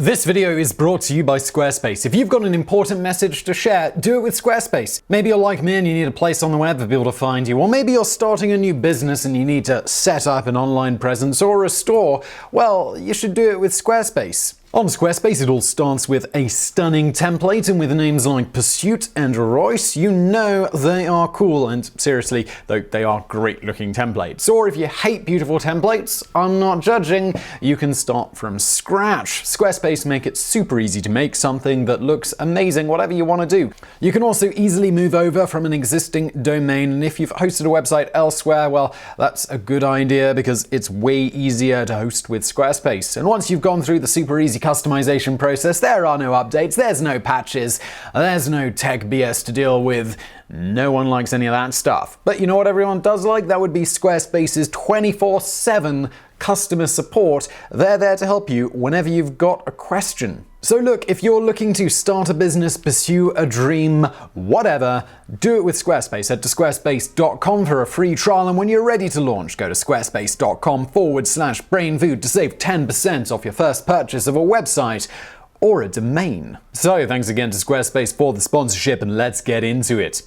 This video is brought to you by Squarespace. If you've got an important message to share, do it with Squarespace. Maybe you're like me and you need a place on the web for people to find you, or maybe you're starting a new business and you need to set up an online presence or a store. Well, you should do it with Squarespace. On Squarespace, it all starts with a stunning template, and with names like Pursuit and Royce, you know they are cool, and seriously, though, they are great-looking templates. Or if you hate beautiful templates, I'm not judging, you can start from scratch. Squarespace make it super easy to make something that looks amazing, whatever you want to do. You can also easily move over from an existing domain, and if you've hosted a website elsewhere, well, that's a good idea because it's way easier to host with Squarespace. And once you've gone through the super easy customization process, there are no updates, there's no patches, there's no tech BS to deal with. No one likes any of that stuff. But you know what everyone does like? That would be Squarespace's 24/7 customer support. They're there to help you whenever you've got a question. So look, if you're looking to start a business, pursue a dream, whatever, do it with Squarespace. Head to squarespace.com for a free trial, and when you're ready to launch, go to squarespace.com/brainfood to save 10% off your first purchase of a website or a domain. So thanks again to Squarespace for the sponsorship, and let's get into it.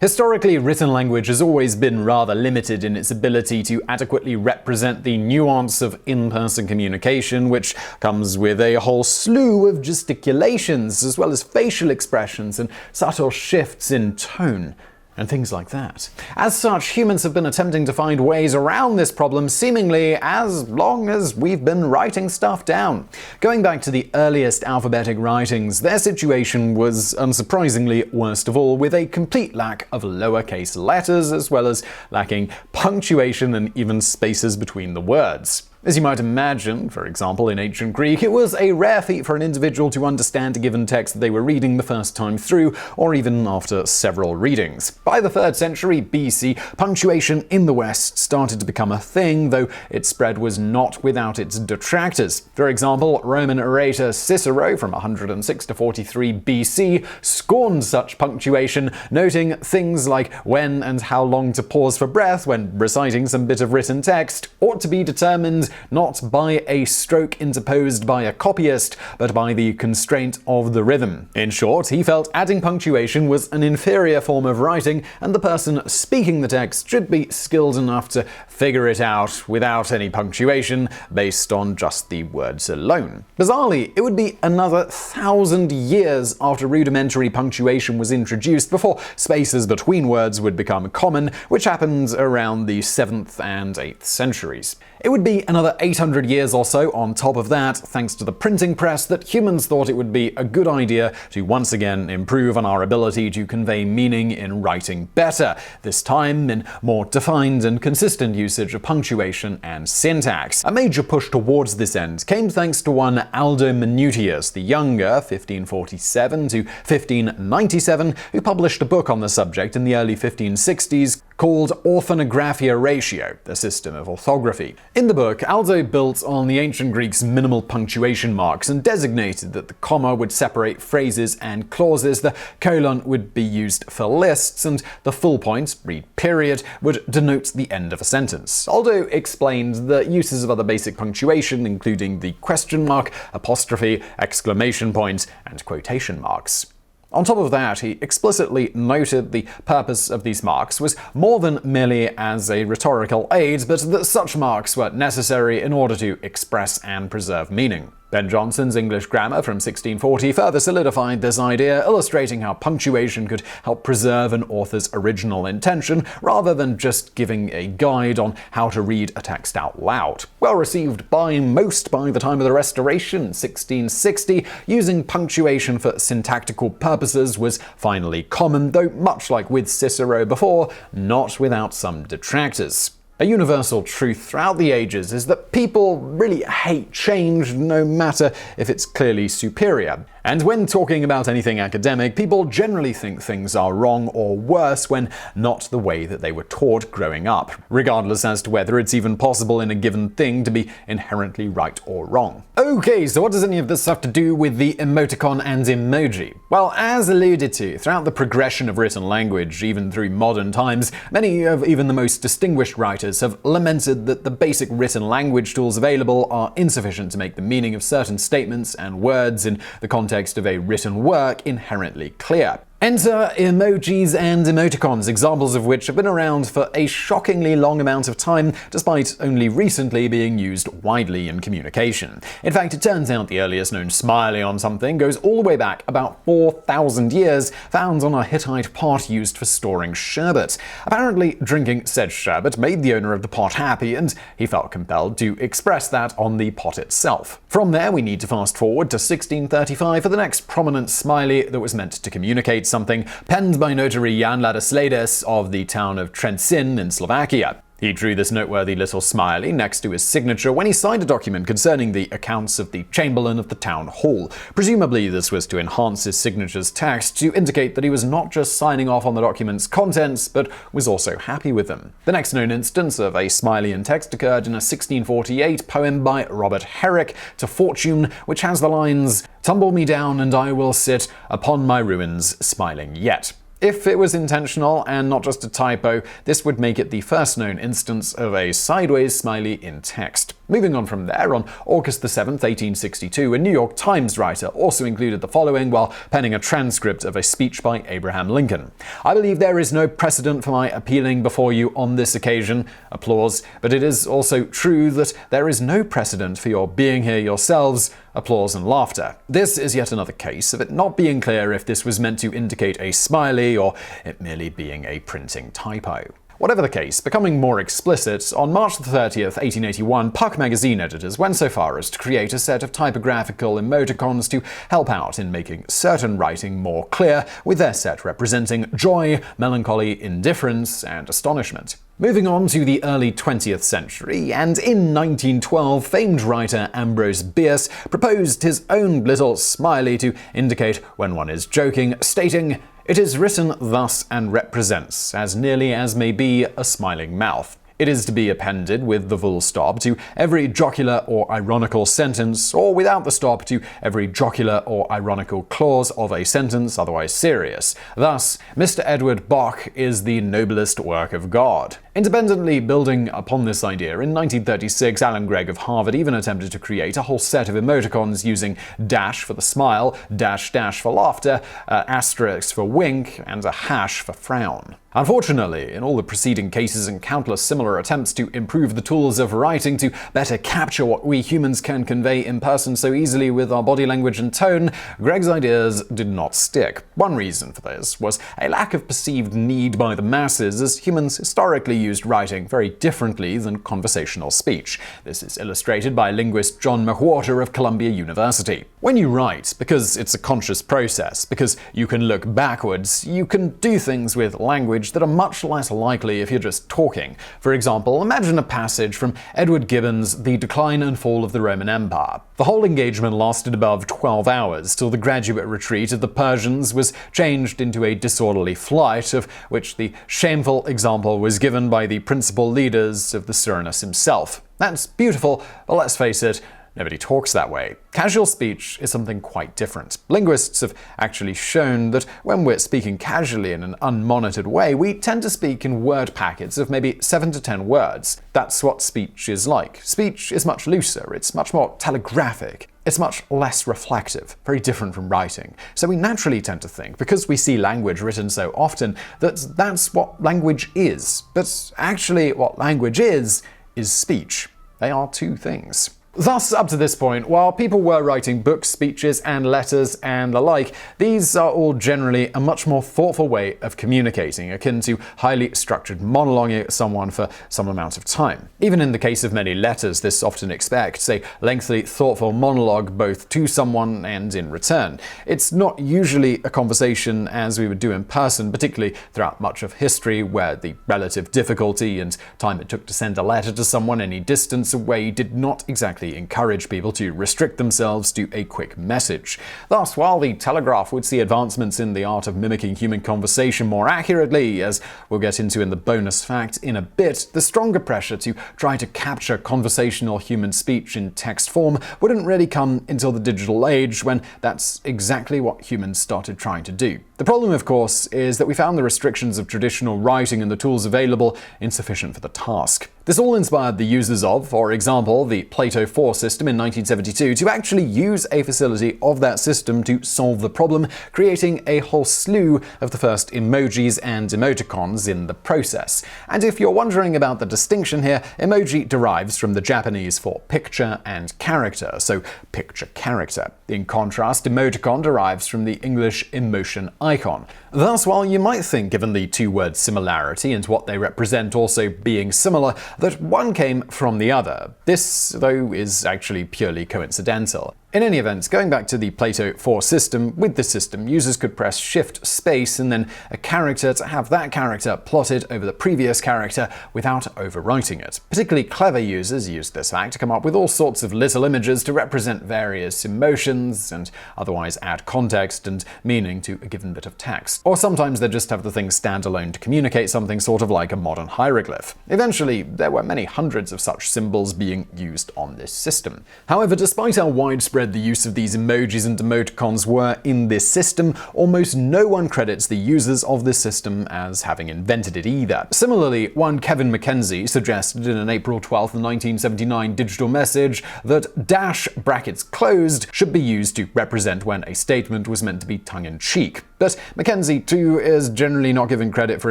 Historically, written language has always been rather limited in its ability to adequately represent the nuance of in-person communication, which comes with a whole slew of gesticulations, as well as facial expressions and subtle shifts in tone, and things like that. As such, humans have been attempting to find ways around this problem seemingly as long as we've been writing stuff down. Going back to the earliest alphabetic writings, their situation was unsurprisingly worst of all, with a complete lack of lowercase letters, as well as lacking punctuation and even spaces between the words. As you might imagine, for example, in ancient Greek, it was a rare feat for an individual to understand a given text that they were reading the first time through, or even after several readings. By the 3rd century BC, punctuation in the West started to become a thing, though its spread was not without its detractors. For example, Roman orator Cicero, from 106 to 43 BC, scorned such punctuation, noting things like when and how long to pause for breath when reciting some bit of written text ought to be determined not by a stroke interposed by a copyist, but by the constraint of the rhythm. In short, he felt adding punctuation was an inferior form of writing, and the person speaking the text should be skilled enough to figure it out without any punctuation, based on just the words alone. Bizarrely, it would be another 1,000 years after rudimentary punctuation was introduced before spaces between words would become common, which happened around the 7th and 8th centuries. It would be another 800 years or so on top of that, thanks to the printing press, that humans thought it would be a good idea to once again improve on our ability to convey meaning in writing better, this time in more defined and consistent usage of punctuation and syntax. A major push towards this end came thanks to one Aldo Manutius the Younger, 1547 to 1597, who published a book on the subject in the early 1560s called Orthographiae Ratio, a system of orthography. In the book, Aldo built on the ancient Greeks' minimal punctuation marks and designated that the comma would separate phrases and clauses, the colon would be used for lists, and the full point, read period, would denote the end of a sentence. Aldo explained the uses of other basic punctuation, including the question mark, apostrophe, exclamation point, and quotation marks. On top of that, he explicitly noted the purpose of these marks was more than merely as a rhetorical aid, but that such marks were necessary in order to express and preserve meaning. Ben Jonson's English Grammar from 1640 further solidified this idea, illustrating how punctuation could help preserve an author's original intention, rather than just giving a guide on how to read a text out loud. Well received by most by the time of the Restoration, 1660, using punctuation for syntactical purposes was finally common, though much like with Cicero before, not without some detractors. A universal truth throughout the ages is that people really hate change, no matter if it's clearly superior. And when talking about anything academic, people generally think things are wrong or worse when not the way that they were taught growing up, regardless as to whether it's even possible in a given thing to be inherently right or wrong. Okay, so what does any of this have to do with the emoticon and emoji? Well, as alluded to, throughout the progression of written language, even through modern times, many of even the most distinguished writers readers have lamented that the basic written language tools available are insufficient to make the meaning of certain statements and words in the context of a written work inherently clear. Enter emojis and emoticons, examples of which have been around for a shockingly long amount of time, despite only recently being used widely in communication. In fact, it turns out the earliest known smiley on something goes all the way back about 4,000 years, found on a Hittite pot used for storing sherbet. Apparently, drinking said sherbet made the owner of the pot happy, and he felt compelled to express that on the pot itself. From there, we need to fast forward to 1635 for the next prominent smiley that was meant to communicate something, penned by notary Jan Ladislades of the town of Trenčín in Slovakia. He drew this noteworthy little smiley next to his signature when he signed a document concerning the accounts of the chamberlain of the town hall. Presumably, this was to enhance his signature's text to indicate that he was not just signing off on the document's contents, but was also happy with them. The next known instance of a smiley in text occurred in a 1648 poem by Robert Herrick to Fortune, which has the lines, "Tumble me down and I will sit upon my ruins, smiling yet." If it was intentional and not just a typo, this would make it the first known instance of a sideways smiley in text. Moving on from there, on August 7, 1862, a New York Times writer also included the following while penning a transcript of a speech by Abraham Lincoln. "I believe there is no precedent for my appealing before you on this occasion," applause, "but it is also true that there is no precedent for your being here yourselves," applause and laughter. This is yet another case of it not being clear if this was meant to indicate a smiley or it merely being a printing typo. Whatever the case, becoming more explicit, on March 30th, 1881, Puck magazine editors went so far as to create a set of typographical emoticons to help out in making certain writing more clear, with their set representing joy, melancholy, indifference, and astonishment. Moving on to the early 20th century, and in 1912, famed writer Ambrose Bierce proposed his own little smiley to indicate when one is joking, stating, "It is written thus and represents, as nearly as may be, a smiling mouth. It is to be appended with the full stop to every jocular or ironical sentence, or without the stop to every jocular or ironical clause of a sentence otherwise serious. Thus, Mr. Edward Bok is the noblest work of God." Independently building upon this idea, in 1936, Alan Gregg of Harvard even attempted to create a whole set of emoticons using dash for the smile, dash dash for laughter, asterisk for wink, and a hash for frown. Unfortunately, in all the preceding cases and countless similar attempts to improve the tools of writing to better capture what we humans can convey in person so easily with our body language and tone, Gregg's ideas did not stick. One reason for this was a lack of perceived need by the masses, as humans historically used writing very differently than conversational speech. This is illustrated by linguist John McWhorter of Columbia University. When you write, because it's a conscious process, because you can look backwards, you can do things with language that are much less likely if you're just talking. For example, imagine a passage from Edward Gibbon's The Decline and Fall of the Roman Empire. The whole engagement lasted above 12 hours, till the graduate retreat of the Persians was changed into a disorderly flight, of which the shameful example was given by the principal leaders of the Cyrannus himself. That's beautiful, but let's face it, nobody talks that way. Casual speech is something quite different. Linguists have actually shown that when we're speaking casually in an unmonitored way, we tend to speak in word packets of maybe 7 to 10 words. That's what speech is like. Speech is much looser, it's much more telegraphic. It's much less reflective, very different from writing. So we naturally tend to think, because we see language written so often, that that's what language is. But actually, what language is speech. They are two things. Thus, up to this point, while people were writing books, speeches, and letters and the like, these are all generally a much more thoughtful way of communicating, akin to highly structured monologuing at someone for some amount of time. Even in the case of many letters, this often expects a lengthy, thoughtful monologue both to someone and in return. It's not usually a conversation as we would do in person, particularly throughout much of history, where the relative difficulty and time it took to send a letter to someone any distance away did not exactly encourage people to restrict themselves to a quick message. Thus, while the telegraph would see advancements in the art of mimicking human conversation more accurately, as we'll get into in the bonus fact in a bit, the stronger pressure to try to capture conversational human speech in text form wouldn't really come until the digital age, when that's exactly what humans started trying to do. The problem, of course, is that we found the restrictions of traditional writing and the tools available insufficient for the task. This all inspired the users of, for example, the Plato 4 system in 1972 to actually use a facility of that system to solve the problem, creating a whole slew of the first emojis and emoticons in the process. And if you're wondering about the distinction here, emoji derives from the Japanese for picture and character, so picture character. In contrast, emoticon derives from the English emotion icon. Thus, while you might think, given the two words' similarity and what they represent also being similar, that one came from the other, this, though, is actually purely coincidental. In any event, going back to the Plato 4 system, with this system, users could press Shift Space and then a character to have that character plotted over the previous character without overwriting it. Particularly clever users used this fact to come up with all sorts of little images to represent various emotions and otherwise add context and meaning to a given bit of text. Or sometimes they just have the thing stand alone to communicate something sort of like a modern hieroglyph. Eventually, there were many hundreds of such symbols being used on this system. However, despite how widespread the use of these emojis and emoticons were in this system, almost no one credits the users of this system as having invented it either. Similarly, one Kevin McKenzie suggested in an April 12, 1979 digital message that dash brackets closed should be used to represent when a statement was meant to be tongue-in-cheek. But McKenzie, too, is generally not given credit for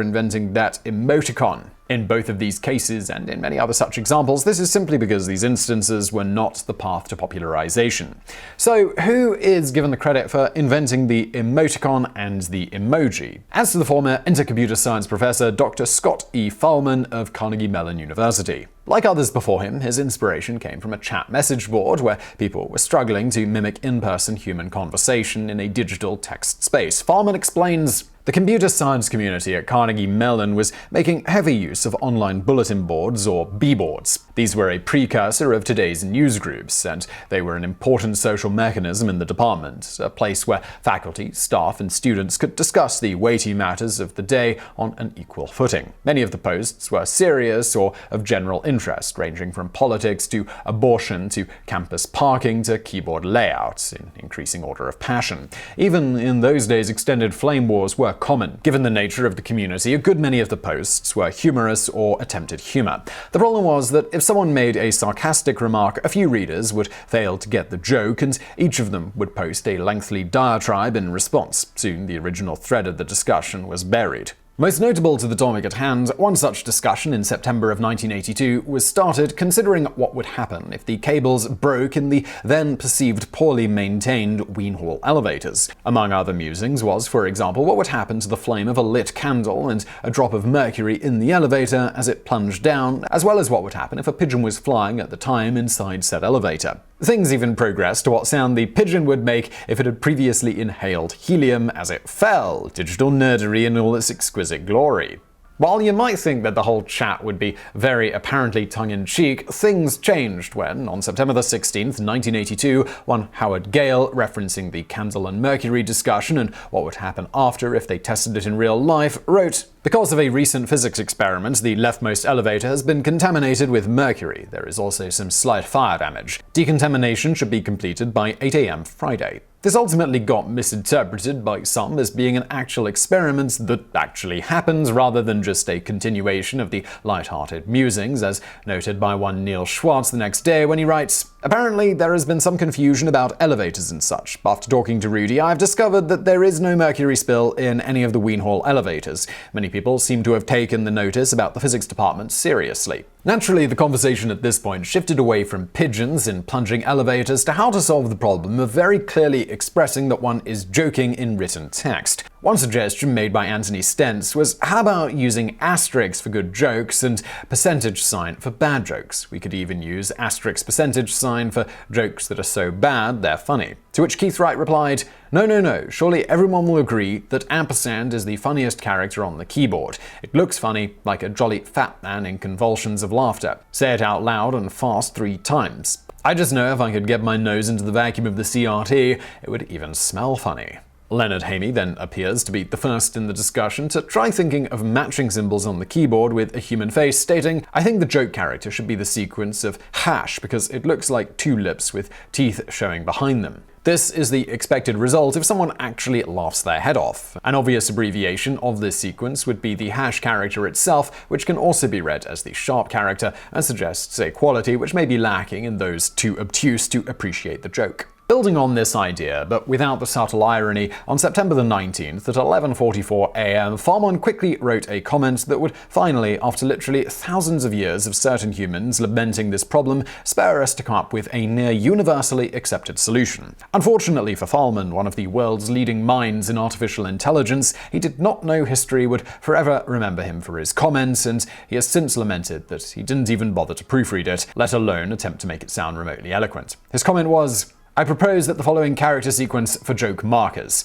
inventing that emoticon. In both of these cases, and in many other such examples, this is simply because these instances were not the path to popularization. So, who is given the credit for inventing the emoticon and the emoji? As to the former, enter computer science professor Dr. Scott E. Fahlman of Carnegie Mellon University. Like others before him, his inspiration came from a chat message board where people were struggling to mimic in-person human conversation in a digital text space. Fahlman explains, the computer science community at Carnegie Mellon was making heavy use of online bulletin boards, or B-boards. These were a precursor of today's newsgroups, and they were an important social mechanism in the department, a place where faculty, staff, and students could discuss the weighty matters of the day on an equal footing. Many of the posts were serious or of general interest, ranging from politics to abortion to campus parking to keyboard layout, in increasing order of passion. Even in those days, extended flame wars were common. Given the nature of the community, a good many of the posts were humorous or attempted humor. The problem was that if someone made a sarcastic remark, a few readers would fail to get the joke, and each of them would post a lengthy diatribe in response. Soon, the original thread of the discussion was buried. Most notable to the topic at hand, one such discussion in September of 1982 was started considering what would happen if the cables broke in the then perceived poorly maintained Wien Hall elevators. Among other musings was, for example, what would happen to the flame of a lit candle and a drop of mercury in the elevator as it plunged down, as well as what would happen if a pigeon was flying at the time inside said elevator. Things even progressed to what sound the pigeon would make if it had previously inhaled helium as it fell. Digital nerdery in all its exquisite glory. While you might think that the whole chat would be very apparently tongue-in-cheek, things changed when, on September 16th, 1982, one Howard Gale, referencing the candle and mercury discussion and what would happen after if they tested it in real life, wrote, because of a recent physics experiment, the leftmost elevator has been contaminated with mercury. There is also some slight fire damage. Decontamination should be completed by 8 a.m. Friday. This ultimately got misinterpreted by some as being an actual experiment that actually happened, rather than just a continuation of the light-hearted musings, as noted by one Neil Schwartz the next day when he writes, apparently there has been some confusion about elevators and such. After talking to Rudy, I've discovered that there is no mercury spill in any of the Wien Hall elevators. Many people seem to have taken the notice about the physics department seriously. Naturally, the conversation at this point shifted away from pigeons in plunging elevators to how to solve the problem of very clearly expressing that one is joking in written text. One suggestion made by Anthony Stentz was, how about using asterisks for good jokes and percentage sign for bad jokes? We could even use asterisk percentage sign for jokes that are so bad they're funny. To which Keith Wright replied, no, surely everyone will agree that ampersand is the funniest character on the keyboard. It looks funny, like a jolly fat man in convulsions of laughter. Say it out loud and fast 3 times. I just know if I could get my nose into the vacuum of the CRT, it would even smell funny. Leonard Hamey then appears to be the first in the discussion to try thinking of matching symbols on the keyboard with a human face, stating, "I think the joke character should be the sequence of hash because it looks like two lips with teeth showing behind them." This is the expected result if someone actually laughs their head off. An obvious abbreviation of this sequence would be the hash character itself, which can also be read as the sharp character and suggests a quality which may be lacking in those too obtuse to appreciate the joke. Building on this idea, but without the subtle irony, on September the 19th at 11:44 a.m., Farmon quickly wrote a comment that would finally, after literally thousands of years of certain humans lamenting this problem, spur us to come up with a near universally accepted solution. Unfortunately for Farmon, one of the world's leading minds in artificial intelligence, he did not know history would forever remember him for his comments, and he has since lamented that he didn't even bother to proofread it, let alone attempt to make it sound remotely eloquent. His comment was, "I propose that the following character sequence for joke markers: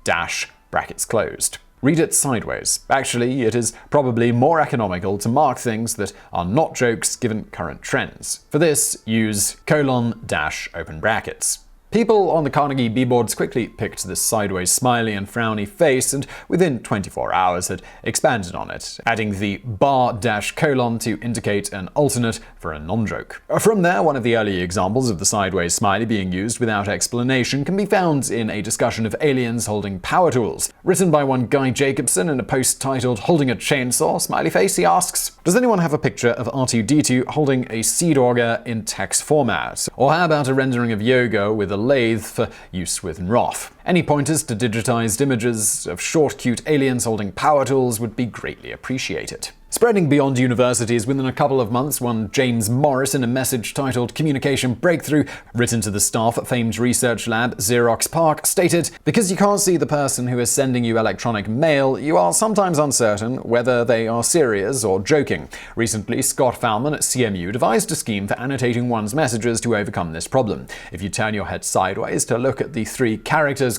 :dash, brackets closed. Read it sideways. Actually, it is probably more economical to mark things that are not jokes given current trends. For this, use :dash, open brackets." People on the Carnegie B-boards quickly picked this sideways smiley and frowny face, and within 24 hours had expanded on it, adding the bar-colon to indicate an alternate for a non-joke. From there, one of the early examples of the sideways smiley being used without explanation can be found in a discussion of aliens holding power tools. Written by one Guy Jacobson in a post titled "Holding a Chainsaw," smiley face, he asks, "Does anyone have a picture of R2-D2 holding a seed auger in text format? Or how about a rendering of Yoga with a lathe for use with Roth? Any pointers to digitized images of short, cute aliens holding power tools would be greatly appreciated." Spreading beyond universities within a couple of months, one James Morris, in a message titled "Communication Breakthrough," written to the staff at famed research lab Xerox PARC, stated, "Because you can't see the person who is sending you electronic mail, you are sometimes uncertain whether they are serious or joking. Recently, Scott Falman at CMU devised a scheme for annotating one's messages to overcome this problem. If you turn your head sideways to look at the three characters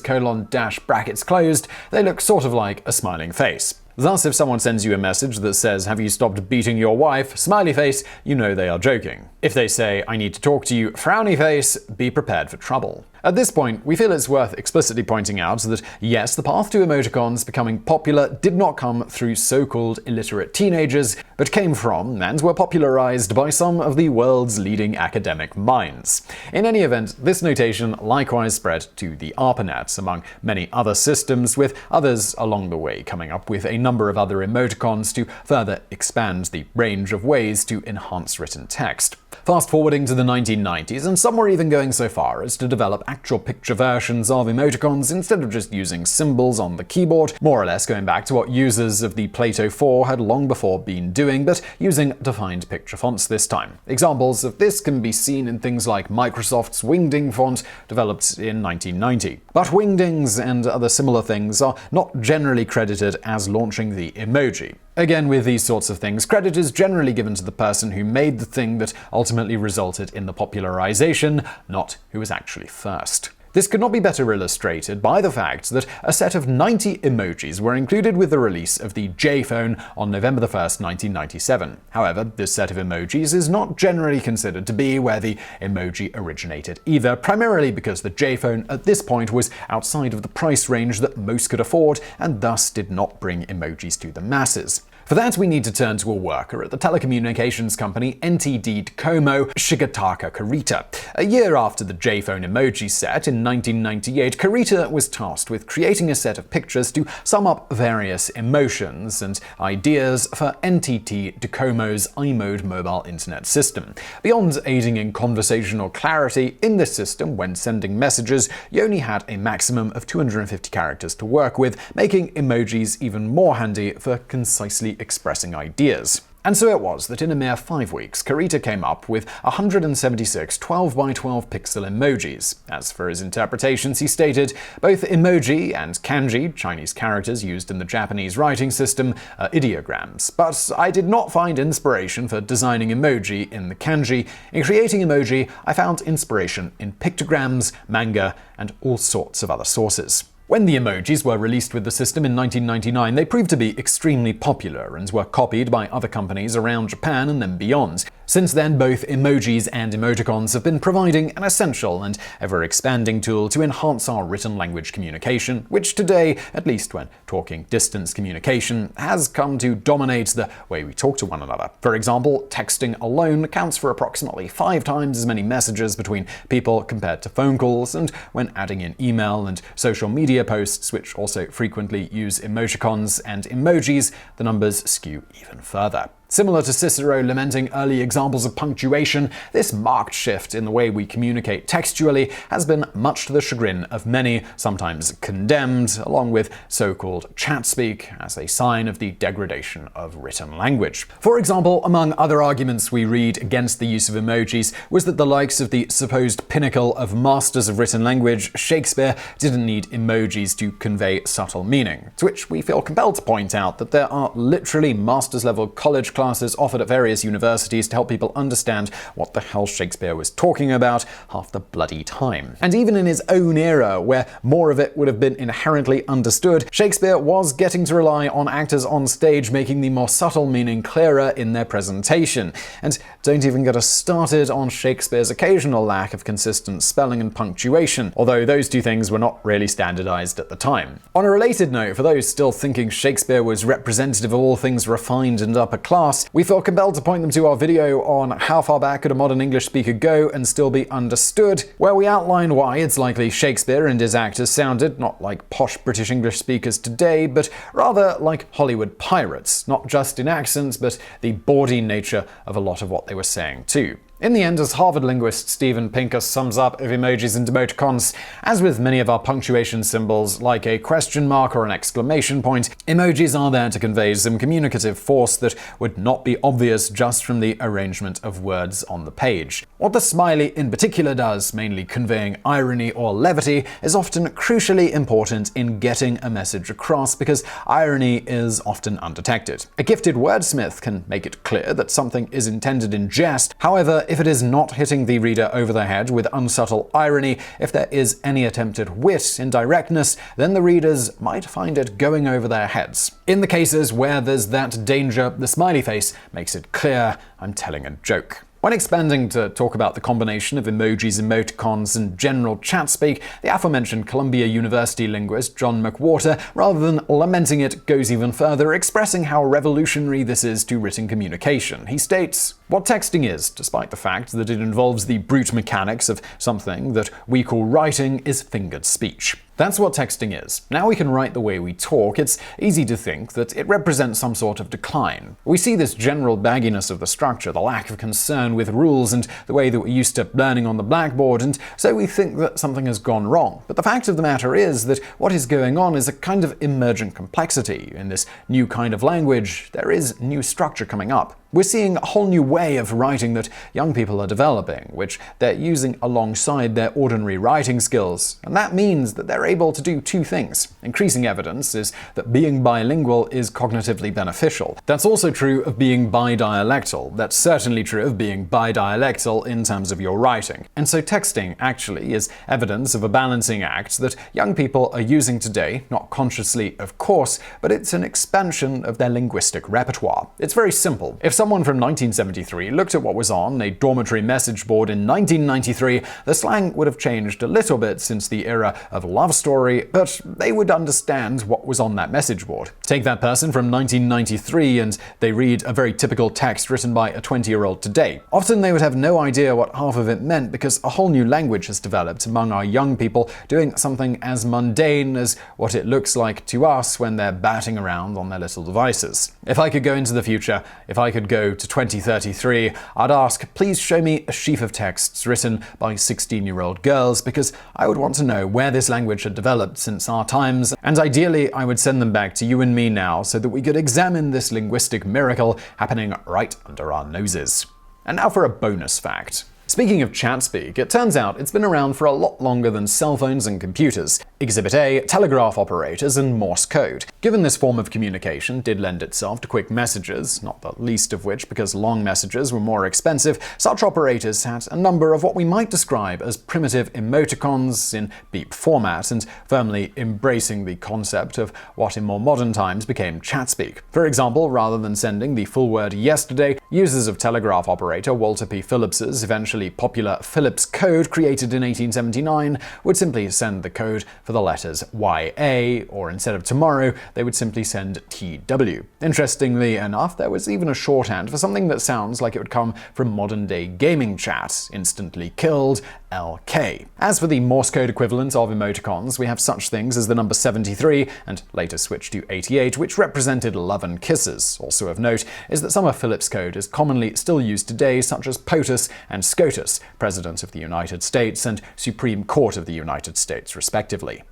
:dash, brackets closed, they look sort of like a smiling face. Thus, if someone sends you a message that says, 'Have you stopped beating your wife?' smiley face, you know they are joking. If they say, 'I need to talk to you,' frowny face, be prepared for trouble." At this point, we feel it's worth explicitly pointing out that yes, the path to emoticons becoming popular did not come through so-called illiterate teenagers, but came from and were popularized by some of the world's leading academic minds. In any event, this notation likewise spread to the ARPANET, among many other systems, with others along the way coming up with a number of other emoticons to further expand the range of ways to enhance written text. Fast forwarding to the 1990s, and some were even going so far as to develop actual picture versions of emoticons instead of just using symbols on the keyboard, more or less going back to what users of the Plato 4 had long before been doing, but using defined picture fonts this time. Examples of this can be seen in things like Microsoft's Wingding font, developed in 1990. But Wingdings and other similar things are not generally credited as launching the emoji. Again, with these sorts of things, credit is generally given to the person who made the thing that ultimately resulted in the popularization, not who was actually first. This could not be better illustrated by the fact that a set of 90 emojis were included with the release of the J-phone on November 1st, 1997. However, this set of emojis is not generally considered to be where the emoji originated either, primarily because the J-phone at this point was outside of the price range that most could afford and thus did not bring emojis to the masses. For that, we need to turn to a worker at the telecommunications company NTT Docomo, Shigetaka Kurita. A year after the J-phone emoji set, in 1998, Kurita was tasked with creating a set of pictures to sum up various emotions and ideas for NTT Docomo's iMode mobile internet system. Beyond aiding in conversational clarity in this system when sending messages, you only had a maximum of 250 characters to work with, making emojis even more handy for concisely expressing ideas. And so it was that in a mere 5 weeks, Kurita came up with 176 12x12 pixel emojis. As for his interpretations, he stated, "Both emoji and kanji, Chinese characters used in the Japanese writing system, are ideograms. But I did not find inspiration for designing emoji in the kanji. In creating emoji, I found inspiration in pictograms, manga, and all sorts of other sources." When the emojis were released with the system in 1999, they proved to be extremely popular and were copied by other companies around Japan and then beyond. Since then, both emojis and emoticons have been providing an essential and ever-expanding tool to enhance our written language communication, which today, at least when talking distance communication, has come to dominate the way we talk to one another. For example, texting alone accounts for approximately 5 times as many messages between people compared to phone calls, and when adding in email and social media posts, which also frequently use emoticons and emojis, the numbers skew even further. Similar to Cicero lamenting early examples of punctuation, this marked shift in the way we communicate textually has been much to the chagrin of many, sometimes condemned, along with so-called chatspeak, as a sign of the degradation of written language. For example, among other arguments we read against the use of emojis was that the likes of the supposed pinnacle of masters of written language, Shakespeare, didn't need emojis to convey subtle meaning, to which we feel compelled to point out that there are literally master's-level college classes offered at various universities to help people understand what the hell Shakespeare was talking about half the bloody time. And even in his own era, where more of it would have been inherently understood, Shakespeare was getting to rely on actors on stage making the more subtle meaning clearer in their presentation. And don't even get us started on Shakespeare's occasional lack of consistent spelling and punctuation, although those two things were not really standardized at the time. On a related note, for those still thinking Shakespeare was representative of all things refined and upper class, we feel compelled to point them to our video on how far back could a modern English speaker go and still be understood, where we outline why it's likely Shakespeare and his actors sounded not like posh British English speakers today, but rather like Hollywood pirates, not just in accent, but the bawdy nature of a lot of what they were saying too. In the end, as Harvard linguist Steven Pinker sums up of emojis and emoticons, as with many of our punctuation symbols, like a question mark or an exclamation point, emojis are there to convey some communicative force that would not be obvious just from the arrangement of words on the page. What the smiley in particular does, mainly conveying irony or levity, is often crucially important in getting a message across because irony is often undetected. A gifted wordsmith can make it clear that something is intended in jest. However, if it is not hitting the reader over the head with unsubtle irony, if there is any attempt at wit in directness, then the readers might find it going over their heads. In the cases where there's that danger, the smiley face makes it clear I'm telling a joke. When expanding to talk about the combination of emojis, emoticons, and general chatspeak, the aforementioned Columbia University linguist John McWhorter, rather than lamenting it, goes even further, expressing how revolutionary this is to written communication. He states, "What texting is, despite the fact that it involves the brute mechanics of something that we call writing, is fingered speech. That's what texting is. Now we can write the way we talk. It's easy to think that it represents some sort of decline. We see this general bagginess of the structure, the lack of concern with rules and the way that we're used to learning on the blackboard, and so we think that something has gone wrong. But the fact of the matter is that what is going on is a kind of emergent complexity. In this new kind of language, there is new structure coming up. We're seeing a whole new way of writing that young people are developing, which they're using alongside their ordinary writing skills. And that means that they're able to do two things. Increasing evidence is that being bilingual is cognitively beneficial. That's also true of being bidialectal. That's certainly true of being bidialectal in terms of your writing. And so texting actually is evidence of a balancing act that young people are using today, not consciously of course, but it's an expansion of their linguistic repertoire. It's very simple. If someone from 1973 looked at what was on a dormitory message board in 1993, the slang would have changed a little bit since the era of love story, but they would understand what was on that message board. Take that person from 1993 and they read a very typical text written by a 20-year-old today. Often they would have no idea what half of it meant because a whole new language has developed among our young people doing something as mundane as what it looks like to us when they're batting around on their little devices. If I could go into the future, if I could go to 2033, I'd ask, please show me a sheaf of texts written by 16-year-old girls, because I would want to know where this language had developed since our times, and ideally I would send them back to you and me now so that we could examine this linguistic miracle happening right under our noses. And now for a bonus fact. Speaking of chatspeak, it turns out it's been around for a lot longer than cell phones and computers. Exhibit A, telegraph operators and Morse code. Given this form of communication did lend itself to quick messages, not the least of which because long messages were more expensive, such operators had a number of what we might describe as primitive emoticons in beep format, and firmly embracing the concept of what in more modern times became chatspeak. For example, rather than sending the full word yesterday, users of telegraph operator Walter P. Phillips's eventually popular Phillips code created in 1879 would simply send the code for the letters YA, or instead of tomorrow, they would simply send TW. Interestingly enough, there was even a shorthand for something that sounds like it would come from modern-day gaming chat, instantly killed LK. As for the Morse code equivalent of emoticons, we have such things as the number 73, and later switched to 88, which represented love and kisses. Also of note is that some of Phillips' code is commonly still used today, such as POTUS and SCOTUS, President of the United States and Supreme Court of the United States, respectively.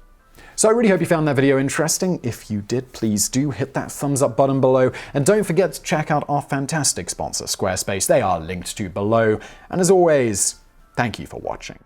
So I really hope you found that video interesting. If you did, please do hit that thumbs up button below, and don't forget to check out our fantastic sponsor, Squarespace. They are linked to below. And as always, thank you for watching.